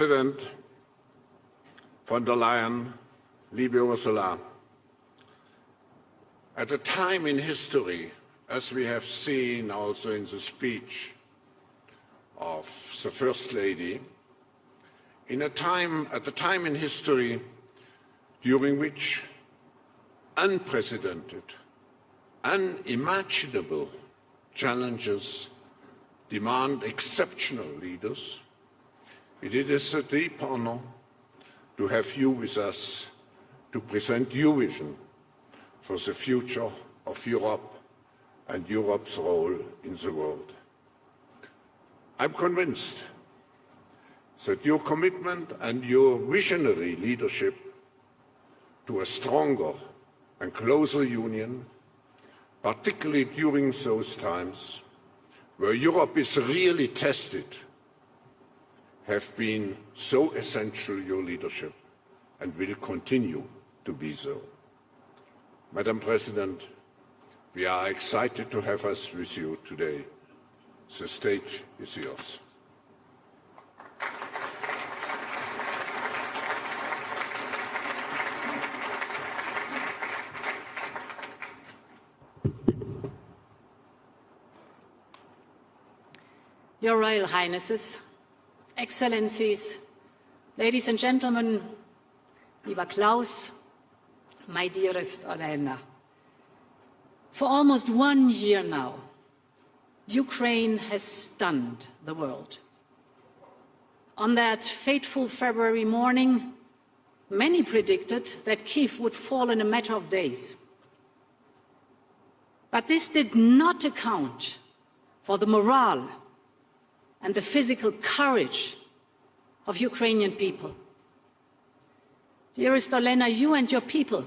Präsident von der Leyen, liebe Ursula, at a time in history, as we have seen also in the speech of the First Lady, at a time in history during which unprecedented, unimaginable challenges demand exceptional leaders, it is a deep honor to have you with us to present your vision for the future of Europe and Europe's role in the world. I'm convinced that your commitment and your visionary leadership to a stronger and closer union, particularly during those times where Europe is really tested, have been so essential, your leadership, and will continue to be so. Madam President, we are excited to have us with you today. The stage is yours. Your Royal Highnesses, Excellencies, ladies and gentlemen, lieber Klaus, my dearest Elena, for almost 1 year now, Ukraine has stunned the world. On that fateful February morning, many predicted that Kyiv would fall in a matter of days. But this did not account for the morale and the physical courage of Ukrainian people. Dearest Olena, you and your people,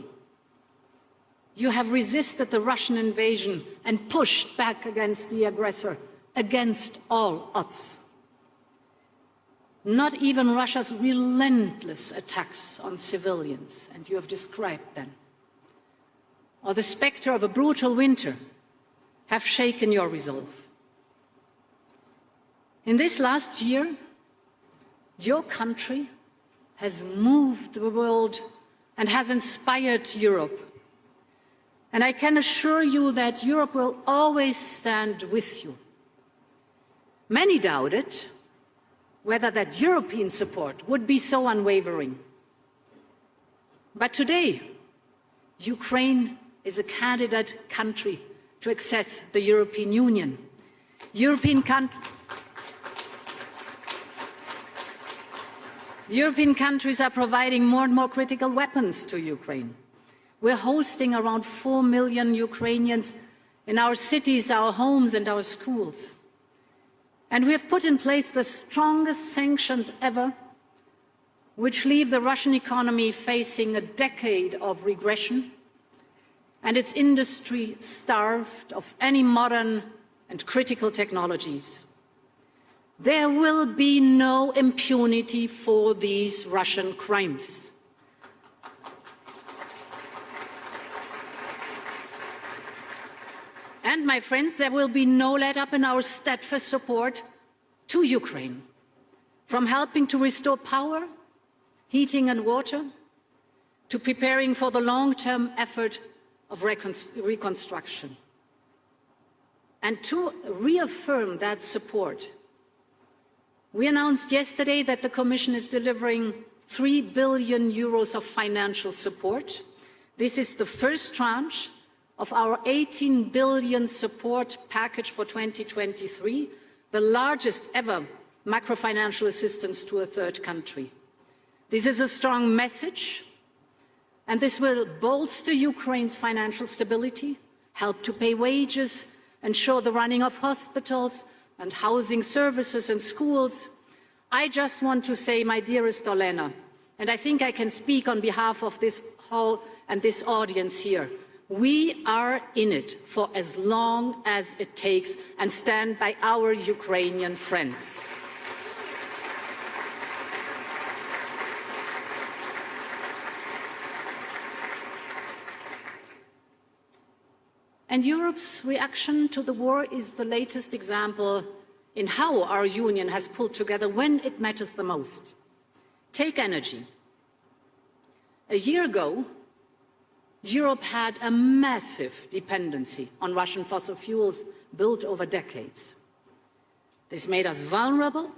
you have resisted the Russian invasion and pushed back against the aggressor, against all odds. Not even Russia's relentless attacks on civilians, and you have described them, or the specter of a brutal winter have shaken your resolve. In this last year, your country has moved the world and has inspired Europe. And I can assure you that Europe will always stand with you. Many doubted whether that European support would be so unwavering. But today, Ukraine is a candidate country to access the European Union. European countries are providing more and more critical weapons to Ukraine. We're hosting around 4 million Ukrainians in our cities, our homes and our schools. And we have put in place the strongest sanctions ever, which leave the Russian economy facing a decade of regression and its industry starved of any modern and critical technologies. There will be no impunity for these Russian crimes. And, my friends, there will be no let-up in our steadfast support to Ukraine, from helping to restore power, heating and water, to preparing for the long-term effort of reconstruction. And to reaffirm that support, we announced yesterday that the Commission is delivering 3 billion euros of financial support. This is the first tranche of our 18 billion support package for 2023, the largest ever macrofinancial assistance to a third country. This is a strong message, and this will bolster Ukraine's financial stability, help to pay wages, ensure the running of hospitals and housing services and schools. I just want to say, my dearest Olena, and I think I can speak on behalf of this hall and this audience here, we are in it for as long as it takes and stand by our Ukrainian friends. And Europe's reaction to the war is the latest example in how our union has pulled together when it matters the most. Take energy. A year ago, Europe had a massive dependency on Russian fossil fuels built over decades. This made us vulnerable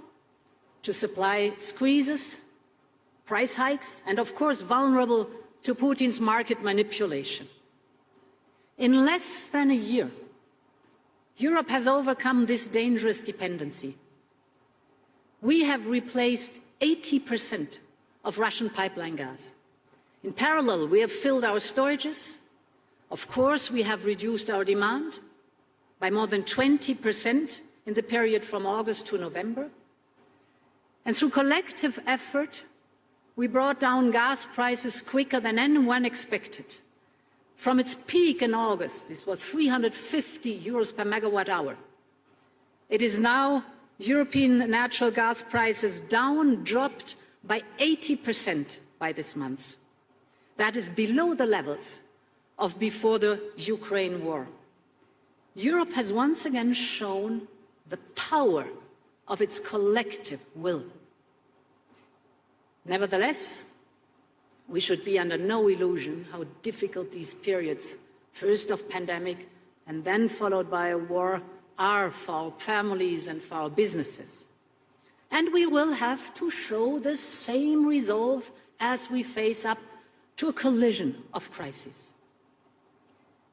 to supply squeezes, price hikes, and of course vulnerable to Putin's market manipulation. In less than a year, Europe has overcome this dangerous dependency. We have replaced 80% of Russian pipeline gas. In parallel, we have filled our storages. Of course, we have reduced our demand by more than 20% in the period from August to November. And through collective effort, we brought down gas prices quicker than anyone expected. From its peak in August, this was 350 euros per megawatt hour. It is now European natural gas prices dropped by 80% by this month. That is below the levels of before the Ukraine war. Europe has once again shown the power of its collective will. Nevertheless, we should be under no illusion how difficult these periods, first of pandemic and then followed by a war, are for our families and for our businesses. And we will have to show the same resolve as we face up to a collision of crises.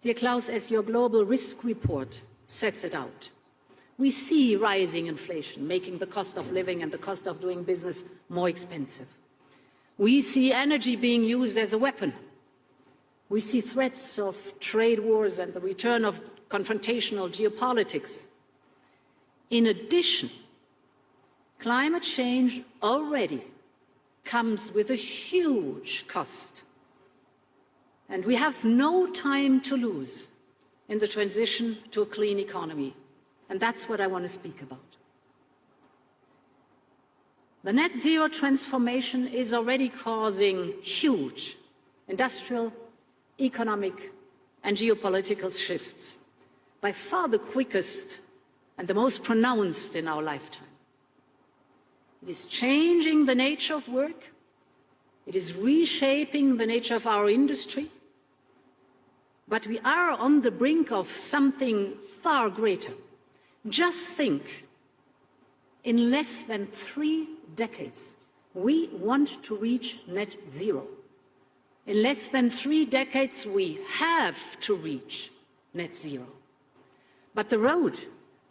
Dear Klaus, as your global risk report sets it out, we see rising inflation, making the cost of living and the cost of doing business more expensive. We see energy being used as a weapon. We see threats of trade wars and the return of confrontational geopolitics. In addition, climate change already comes with a huge cost. And we have no time to lose in the transition to a clean economy. And that's what I want to speak about. The net zero transformation is already causing huge industrial, economic, and geopolitical shifts, by far the quickest and the most pronounced in our lifetime. It is changing the nature of work. It is reshaping the nature of our industry. But we are on the brink of something far greater. Just think, in less than 3 decades, we want to reach net zero. In less than 3 decades, we have to reach net zero. But the road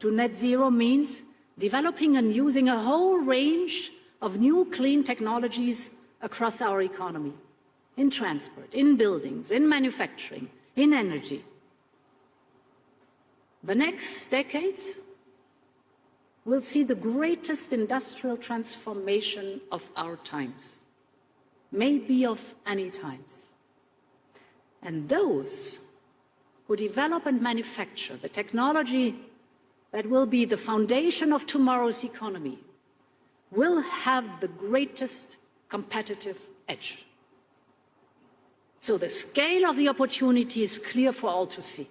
to net zero means developing and using a whole range of new clean technologies across our economy, in transport, in buildings, in manufacturing, in energy. The next decades will see the greatest industrial transformation of our times, maybe of any times. And those who develop and manufacture the technology that will be the foundation of tomorrow's economy will have the greatest competitive edge. So the scale of the opportunity is clear for all to see.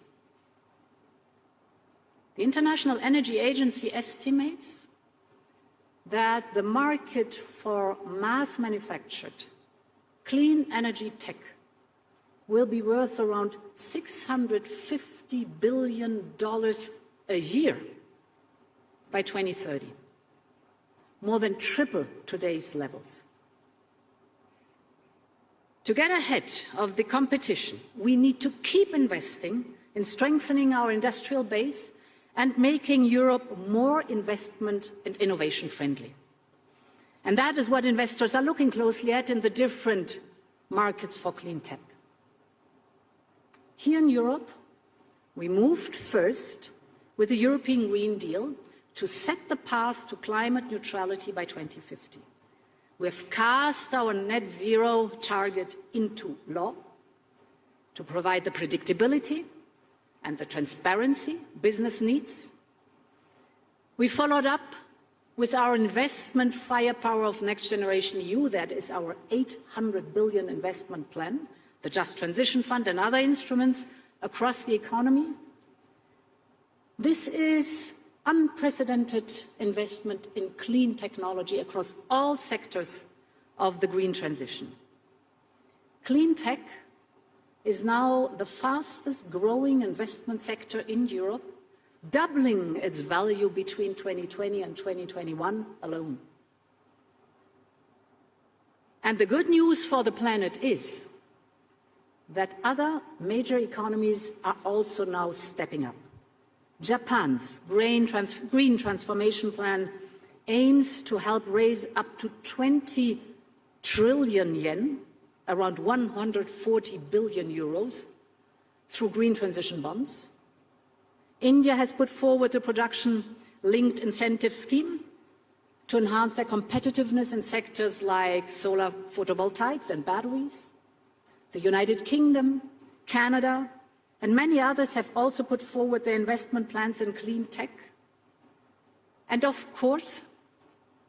The International Energy Agency estimates that the market for mass-manufactured clean energy tech will be worth around $650 billion a year by 2030, more than triple today's levels. To get ahead of the competition, we need to keep investing in strengthening our industrial base and making Europe more investment and innovation friendly. And that is what investors are looking closely at in the different markets for clean tech. Here in Europe, we moved first with the European Green Deal to set the path to climate neutrality by 2050. We have cast our net zero target into law to provide the predictability and the transparency business needs. We followed up with our investment firepower of Next Generation EU, that is our 800 billion investment plan, the Just Transition Fund and other instruments across the economy. This is unprecedented investment in clean technology across all sectors of the green transition. Clean tech is now the fastest growing investment sector in Europe, doubling its value between 2020 and 2021 alone. And the good news for the planet is that other major economies are also now stepping up. Japan's green transformation plan aims to help raise up to 20 trillion yen, around 140 billion euros, through green transition bonds. India has put forward a production-linked incentive scheme to enhance their competitiveness in sectors like solar photovoltaics and batteries. The United Kingdom, Canada, and many others have also put forward their investment plans in clean tech. And of course,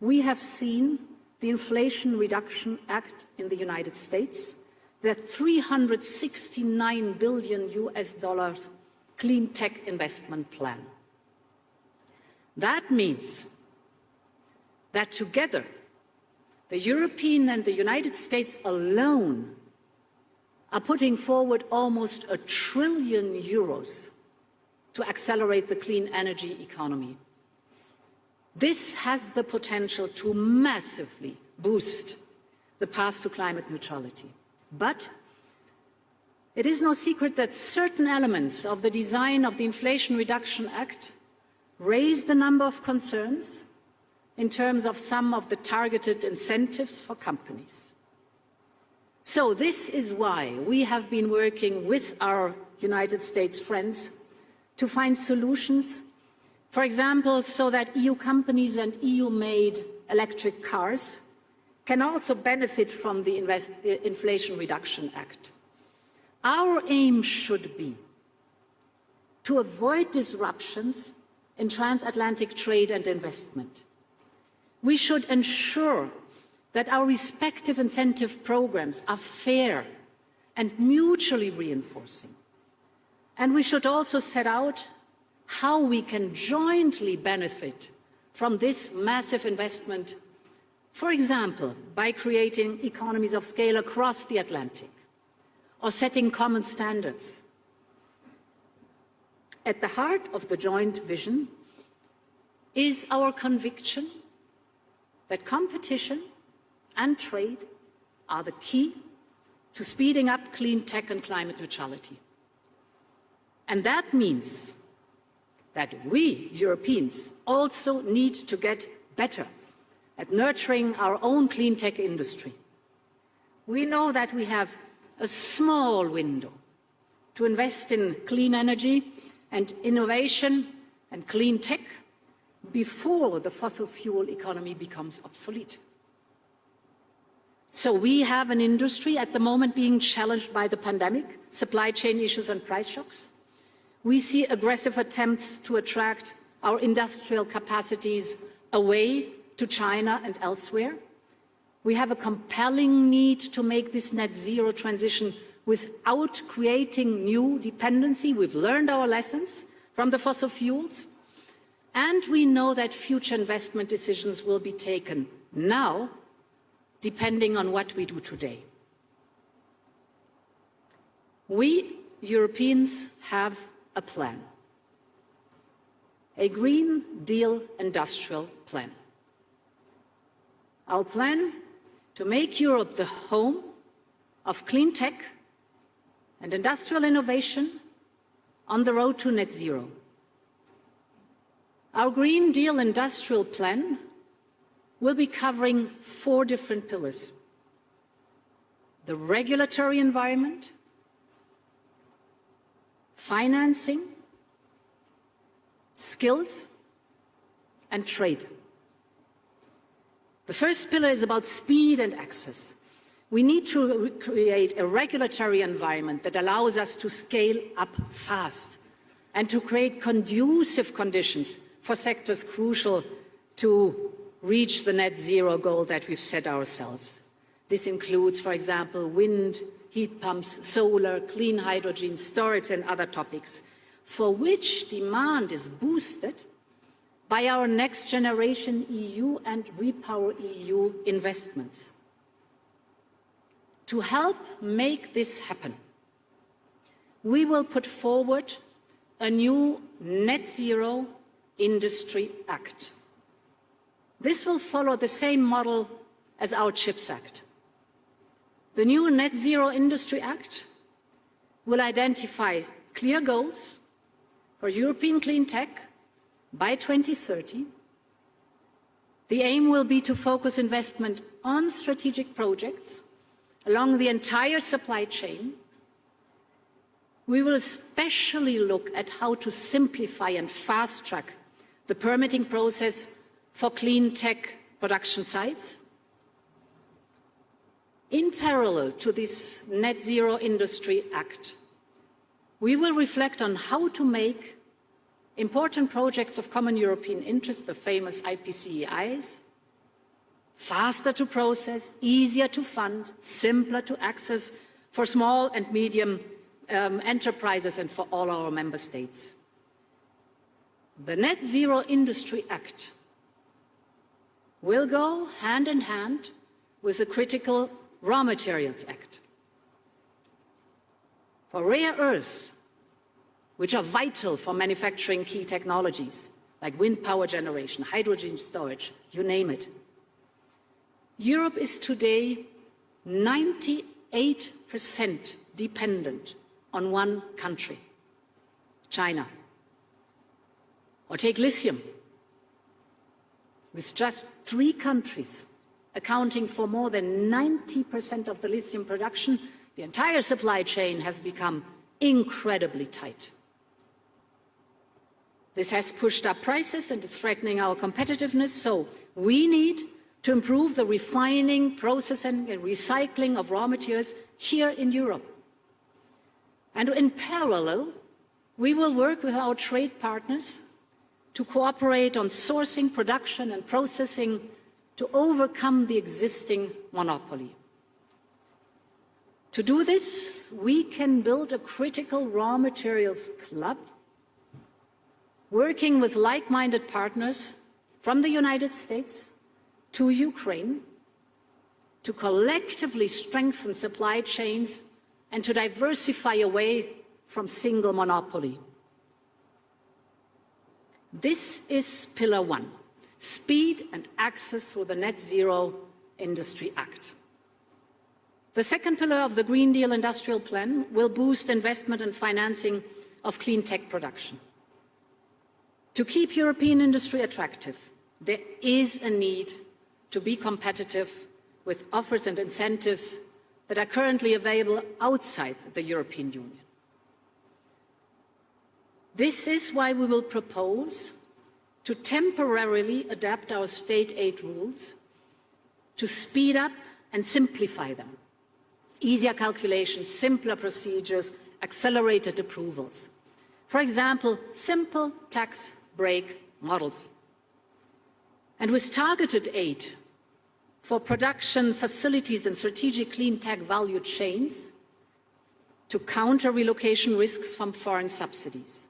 we have seen the Inflation Reduction Act in the United States, the $369 billion clean tech investment plan. That means that together, the European and the United States alone are putting forward almost €1 trillion to accelerate the clean energy economy. This has the potential to massively boost the path to climate neutrality. But it is no secret that certain elements of the design of the Inflation Reduction Act raised a number of concerns in terms of some of the targeted incentives for companies. So this is why we have been working with our United States friends to find solutions, for example, so that EU companies and EU-made electric cars can also benefit from the Inflation Reduction Act. Our aim should be to avoid disruptions in transatlantic trade and investment. We should ensure that our respective incentive programs are fair and mutually reinforcing. And we should also set out how we can jointly benefit from this massive investment, for example, by creating economies of scale across the Atlantic or setting common standards. At the heart of the joint vision is our conviction that competition and trade are the key to speeding up clean tech and climate neutrality. And that means that we, Europeans, also need to get better at nurturing our own clean tech industry. We know that we have a small window to invest in clean energy and innovation and clean tech before the fossil fuel economy becomes obsolete. So we have an industry at the moment being challenged by the pandemic, supply chain issues and price shocks. We see aggressive attempts to attract our industrial capacities away to China and elsewhere. We have a compelling need to make this net zero transition without creating new dependency. We've learned our lessons from the fossil fuels. And we know that future investment decisions will be taken now, depending on what we do today. We, Europeans, have a plan, a Green Deal industrial plan. Our plan to make Europe the home of clean tech and industrial innovation on the road to net zero. Our Green Deal industrial plan will be covering 4 different pillars: the regulatory environment, financing, skills, and trade. The first pillar is about speed and access. We need to create a regulatory environment that allows us to scale up fast and to create conducive conditions for sectors crucial to reach the net zero goal that we've set ourselves. This includes, for example, wind, heat pumps, solar, clean hydrogen, storage, and other topics, for which demand is boosted by our next generation EU and Repower EU investments. To help make this happen, we will put forward a new Net Zero Industry Act. This will follow the same model as our CHIPS Act. The new Net Zero Industry Act will identify clear goals for European clean tech by 2030. The aim will be to focus investment on strategic projects along the entire supply chain. We will especially look at how to simplify and fast-track the permitting process for clean tech production sites. In parallel to this Net Zero Industry Act, we will reflect on how to make important projects of common European interest, the famous IPCEIs, faster to process, easier to fund, simpler to access for small and medium enterprises and for all our member states. The Net Zero Industry Act will go hand in hand with the critical Raw Materials Act. For rare earths, which are vital for manufacturing key technologies like wind power generation, hydrogen storage, you name it. Europe is today 98% dependent on one country, China. Or take lithium, with just 3 countries accounting for more than 90% of the lithium production, the entire supply chain has become incredibly tight. This has pushed up prices and is threatening our competitiveness, so we need to improve the refining, processing and recycling of raw materials here in Europe. And in parallel, we will work with our trade partners to cooperate on sourcing, production and processing to overcome the existing monopoly. To do this, we can build a critical raw materials club, working with like-minded partners from the United States to Ukraine to collectively strengthen supply chains and to diversify away from single monopoly. This is Pillar 1, speed and access through the Net Zero Industry Act. The second pillar of the Green Deal Industrial Plan will boost investment and financing of clean tech production. To keep European industry attractive, there is a need to be competitive with offers and incentives that are currently available outside the European Union. This is why we will propose to temporarily adapt our state aid rules to speed up and simplify them. Easier calculations, simpler procedures, accelerated approvals. For example, simple tax break models. And with targeted aid for production facilities and strategic clean tech value chains to counter relocation risks from foreign subsidies.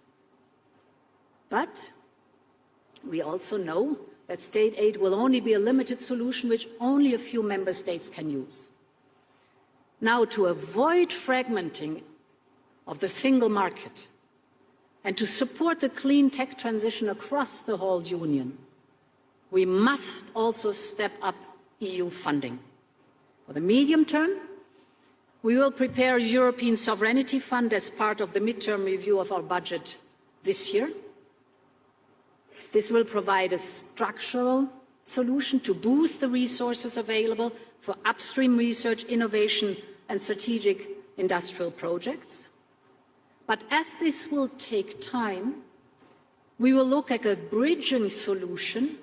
But we also know that state aid will only be a limited solution which only a few member states can use. Now, to avoid fragmenting of the single market and to support the clean tech transition across the whole Union, we must also step up EU funding. For the medium term, we will prepare a European Sovereignty Fund as part of the midterm review of our budget this year. This will provide a structural solution to boost the resources available for upstream research, innovation and strategic industrial projects. But as this will take time, we will look at a bridging solution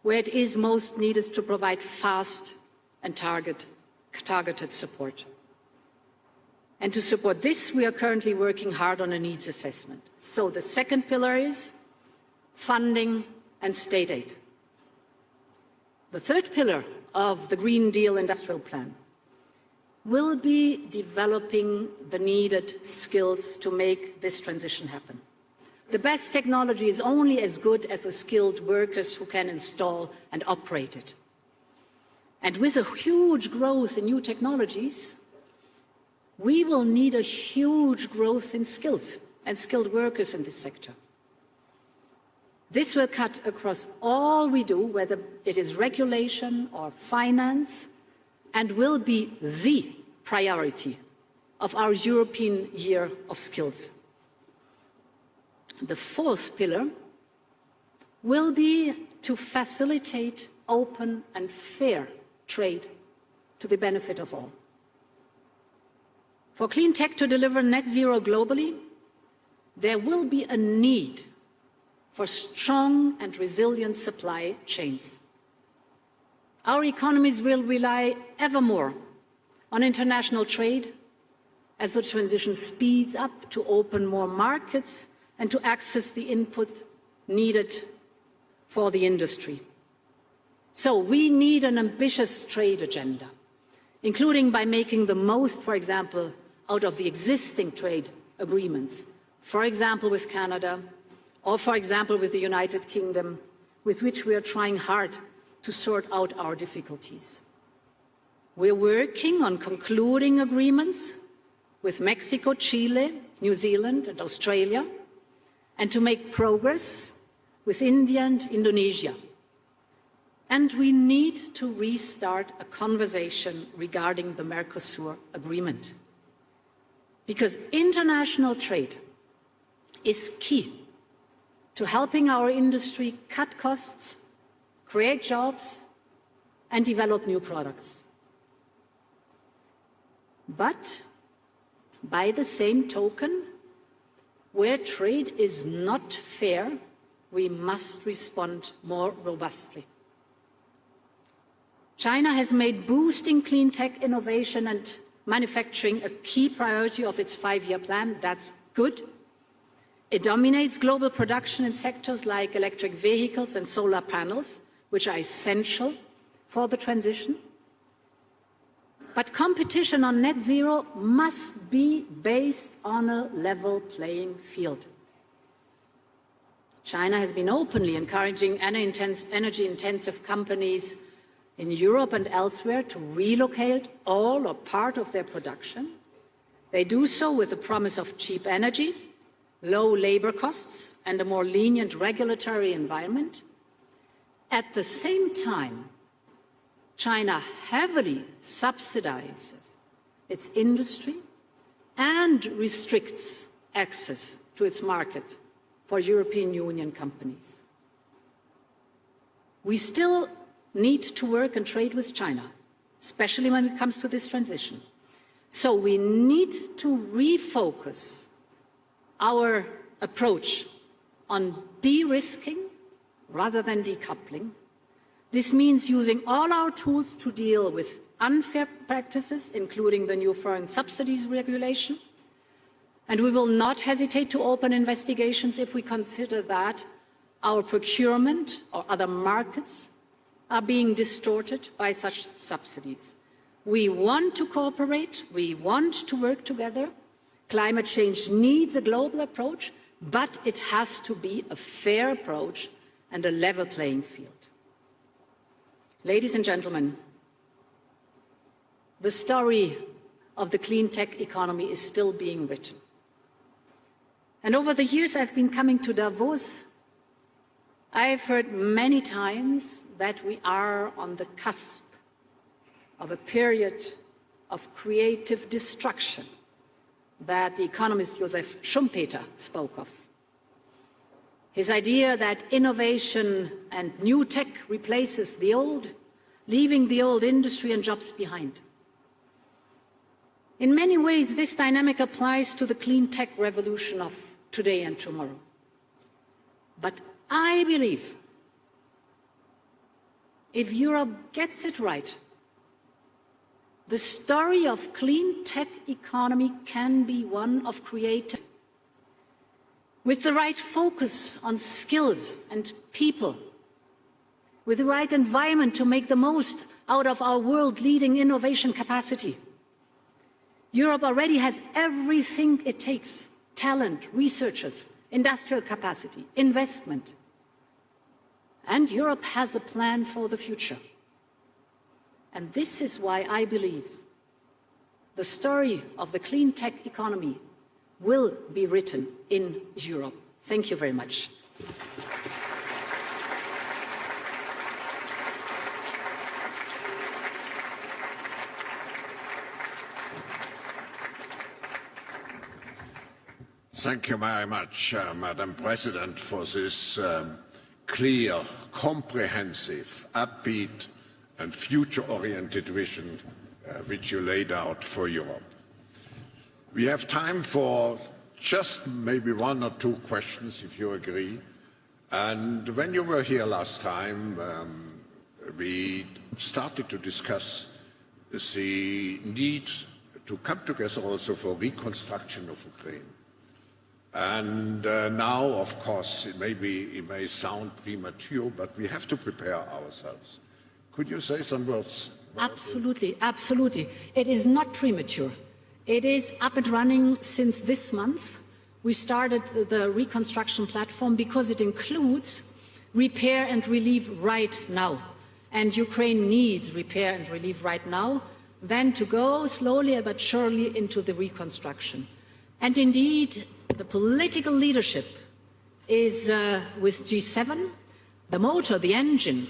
where it is most needed to provide fast and targeted support. And to support this, we are currently working hard on a needs assessment. So the second pillar is funding and state aid. The third pillar of the Green Deal Industrial Plan will be developing the needed skills to make this transition happen. The best technology is only as good as the skilled workers who can install and operate it. And with a huge growth in new technologies, we will need a huge growth in skills and skilled workers in this sector. This will cut across all we do, whether it is regulation or finance, and will be the priority of our European Year of Skills. The fourth pillar will be to facilitate open and fair trade to the benefit of all. For clean tech to deliver net zero globally, there will be a need for strong and resilient supply chains. Our economies will rely ever more on international trade as the transition speeds up to open more markets and to access the input needed for the industry. So we need an ambitious trade agenda, including by making the most, for example, out of the existing trade agreements, for example with Canada, or for example with the United Kingdom, with which we are trying hard to sort out our difficulties. We're working on concluding agreements with Mexico, Chile, New Zealand and Australia, and to make progress with India and Indonesia. And we need to restart a conversation regarding the Mercosur agreement. Because international trade is key to helping our industry cut costs, create jobs, and develop new products. But by the same token, where trade is not fair, we must respond more robustly. China has made boosting clean tech innovation and manufacturing a key priority of its 5-year plan. That's good. It dominates global production in sectors like electric vehicles and solar panels, which are essential for the transition. But competition on net zero must be based on a level playing field. China has been openly encouraging energy-intensive companies in Europe and elsewhere to relocate all or part of their production. They do so with the promise of cheap energy, low labor costs, and a more lenient regulatory environment. At the same time, China heavily subsidizes its industry and restricts access to its market for European Union companies. We still need to work and trade with China, especially when it comes to this transition. So we need to refocus our approach on de-risking rather than decoupling. This means using all our tools to deal with unfair practices, including the new foreign subsidies regulation. And we will not hesitate to open investigations if we consider that our procurement or other markets are being distorted by such subsidies. We want to cooperate, we want to work together. Climate change needs a global approach, but it has to be a fair approach and a level playing field. Ladies and gentlemen, the story of the clean tech economy is still being written. And over the years I've been coming to Davos, I've heard many times that we are on the cusp of a period of creative destruction that the economist Joseph Schumpeter spoke of. His idea that innovation and new tech replaces the old, leaving the old industry and jobs behind. In many ways, this dynamic applies to the clean tech revolution of today and tomorrow. But I believe if Europe gets it right, the story of clean tech economy can be one of creativity. With the right focus on skills and people, with the right environment to make the most out of our world-leading innovation capacity. Europe already has everything it takes: talent, researchers, industrial capacity, investment. And Europe has a plan for the future. And this is why I believe the story of the clean tech economy will be written in Europe. Thank you very much. Thank you very much, Madam President, for this clear, comprehensive, upbeat and future-oriented vision which you laid out for Europe. We have time for just maybe one or two questions, if you agree. And when you were here last time, we started to discuss the need to come together also for reconstruction of Ukraine. And now, of course, it may sound premature, but we have to prepare ourselves. Could you say some words? Absolutely, absolutely. It is not premature. It is up and running since this month. We started the reconstruction platform because it includes repair and relief right now. And Ukraine needs repair and relief right now, then to go slowly but surely into the reconstruction. And indeed, the political leadership is with G7. The motor, the engine,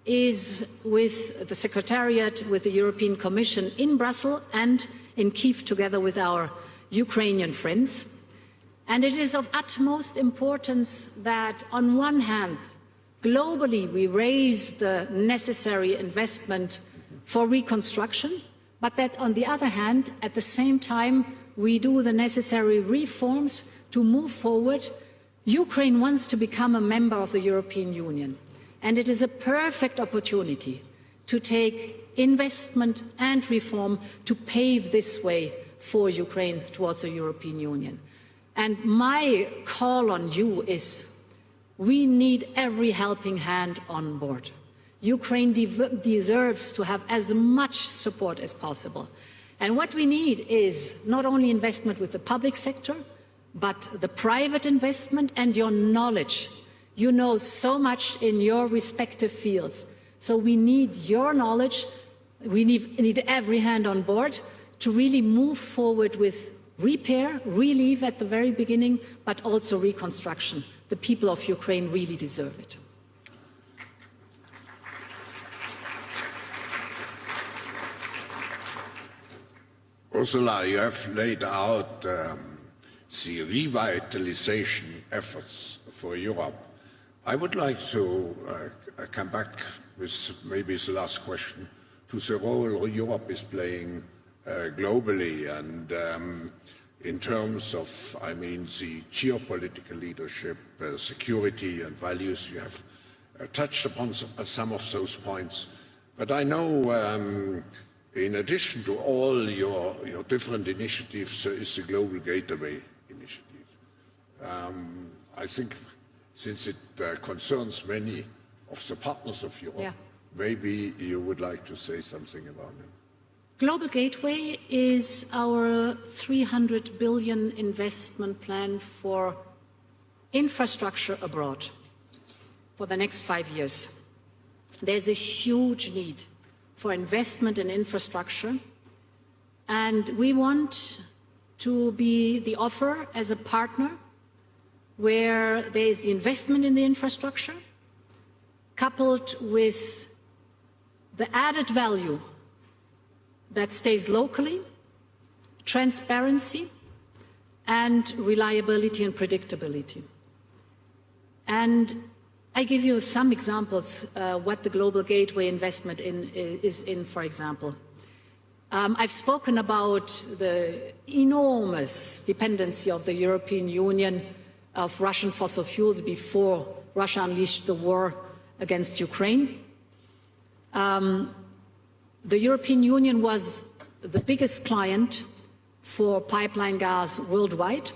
is with the Secretariat, with the European Commission in Brussels and in Kyiv together with our Ukrainian friends. And it is of utmost importance that on one hand, globally we raise the necessary investment for reconstruction, but that on the other hand, at the same time, we do the necessary reforms to move forward. Ukraine wants to become a member of the European Union, and it is a perfect opportunity to take investment and reform to pave this way for Ukraine towards the European Union. And my call on you is, we need every helping hand on board. Ukraine deserves to have as much support as possible. And what we need is not only investment with the public sector, but the private investment and your knowledge. You know so much in your respective fields. So we need your knowledge. We need every hand on board to really move forward with repair, relief at the very beginning, but also reconstruction. The people of Ukraine really deserve it. Ursula, you have laid out the revitalization efforts for Europe. I would like to come back with maybe the last question to the role Europe is playing globally and in terms of, the geopolitical leadership, security and values. You have touched upon some of those points. But I know in addition to all your different initiatives, there is the Global Gateway initiative. I think since it concerns many of the partners of Europe, maybe you would like to say something about it. Global Gateway is our 300 billion investment plan for infrastructure abroad for the next 5 years. There's a huge need for investment in infrastructure, and we want to be the offer as a partner where there is the investment in the infrastructure coupled with the added value that stays locally, transparency, and reliability and predictability. And I give you some examples what the Global Gateway investment is in, for example. I've spoken about the enormous dependency of the European Union of Russian fossil fuels before Russia unleashed the war against Ukraine. The European Union was the biggest client for pipeline gas worldwide,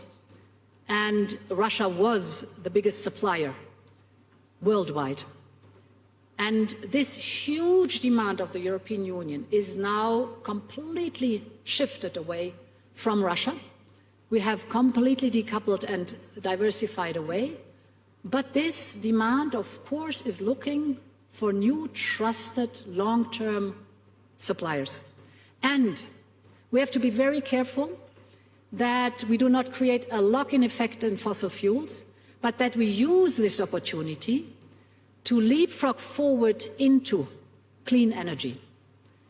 and Russia was the biggest supplier worldwide. And this huge demand of the European Union is now completely shifted away from Russia. We have completely decoupled and diversified away. But this demand, of course, is looking for new, trusted, long-term suppliers. And We have to be very careful that we do not create a lock-in effect in fossil fuels, but that we use this opportunity to leapfrog forward into clean energy.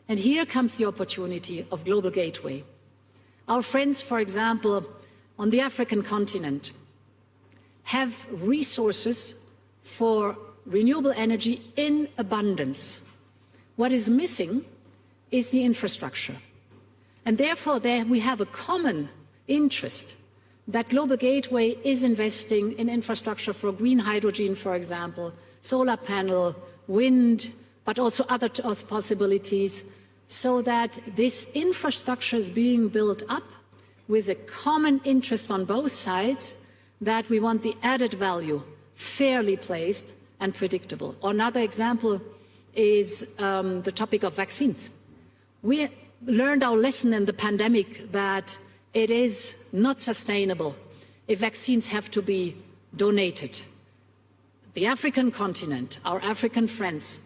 And here comes the opportunity of Global Gateway. Our friends, for example, on the African continent, have resources for renewable energy in abundance. What is missing is the infrastructure. And therefore, there we have a common interest that Global Gateway is investing in infrastructure for green hydrogen, for example, solar panel, wind, but also other possibilities, so that this infrastructure is being built up with a common interest on both sides, that we want the added value fairly placed and predictable. Another example is the topic of vaccines. We learned our lesson in the pandemic that it is not sustainable if vaccines have to be donated. The African continent, our African friends,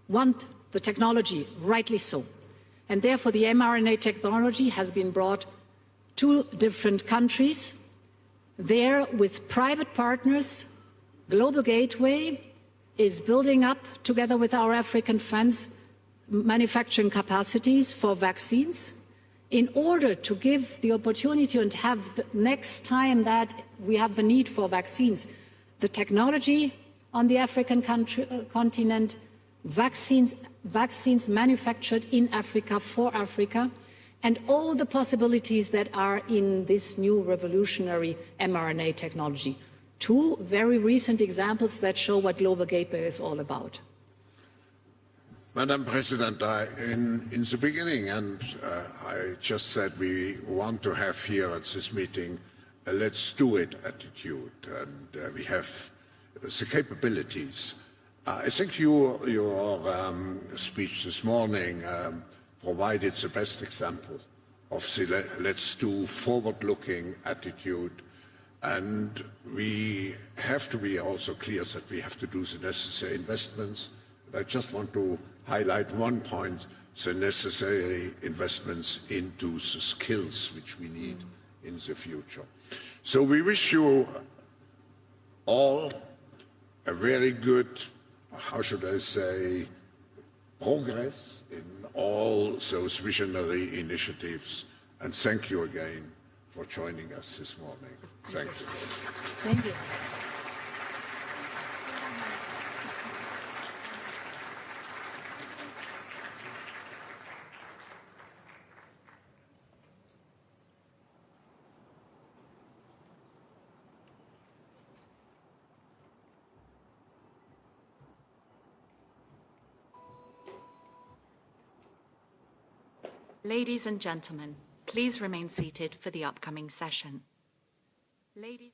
want the technology, rightly so. And therefore the mRNA technology has been brought to different countries. There, with private partners, Global Gateway is building up, together with our African friends, manufacturing capacities for vaccines in order to give the opportunity and have the next time that we have the need for vaccines, the technology on the African continent, vaccines manufactured in Africa for Africa, and all the possibilities that are in this new revolutionary mRNA technology. Two very recent examples that show what Global Gateway is all about. Madam President, in the beginning, and I just said we want to have here at this meeting a let's do it attitude, and we have the capabilities. I think your speech this morning provided the best example of the let's do forward-looking attitude, and we have to be also clear that we have to do the necessary investments. I just want to highlight one point, the necessary investments into the skills which we need in the future. So we wish you all a very good, how should I say, progress in all those visionary initiatives. And thank you again for joining us this morning. Thank you. Thank you. Ladies and gentlemen, please remain seated for the upcoming session. Ladies